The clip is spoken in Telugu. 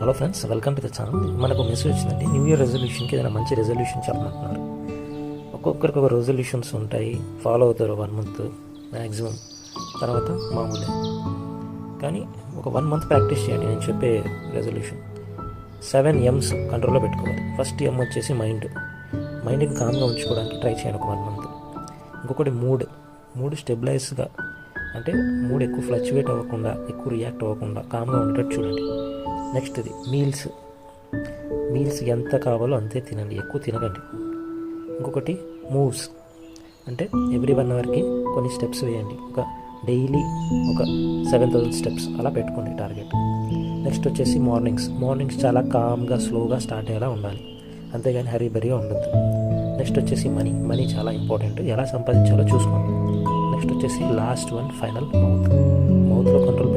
Hello friends, welcome to the channel. మనకు మెసేజ్ వచ్చిందండి, న్యూ ఇయర్ రెజల్యూషన్కి ఏదైనా మంచి రెజల్యూషన్ చెప్పమంటున్నారు. ఒక్కొక్కరికి ఒక రెజల్యూషన్స్ ఉంటాయి, ఫాలో అవుతారు 1 మంత్ మ్యాక్సిమం, తర్వాత మామూలే. కానీ ఒక 1 మంత్ ప్రాక్టీస్ చేయండి. నేను చెప్పే రెజల్యూషన్ 7 M's కంట్రోల్లో పెట్టుకోవాలి. ఫస్ట్ M వచ్చేసి మైండ్ని కామ్గా ఉంచుకోవడానికి ట్రై చేయండి ఒక 1 మంత్. ఇంకొకటి మూడ్ స్టెబిలైజ్గా, అంటే మూడ్ ఎక్కువ ఫ్లక్చువేట్ అవ్వకుండా, ఎక్కువ రియాక్ట్ అవ్వకుండా కామ్గా ఉండేటట్టు చూడండి. నెక్స్ట్ది మీల్స్ ఎంత కావాలో అంతే తినండి, ఎక్కువ తినకండి. ఇంకొకటి మూవ్స్, అంటే ఎవ్రీ 1 అవర్కి కొన్ని స్టెప్స్ వేయండి. డైలీ ఒక 7,000 స్టెప్స్ అలా పెట్టుకోండి టార్గెట్. నెక్స్ట్ వచ్చేసి మార్నింగ్స్ చాలా కామ్గా స్లోగా స్టార్ట్ అయ్యేలా ఉండాలి, అంతేగాని హరీబరీగా ఉండద్దు. నెక్స్ట్ వచ్చేసి మనీ చాలా ఇంపార్టెంట్, ఎలా సంపాదించాలో చూసుకోండి. నెక్స్ట్ వచ్చేసి లాస్ట్ వన్ ఫైనల్ మౌత్లో కంట్రోల్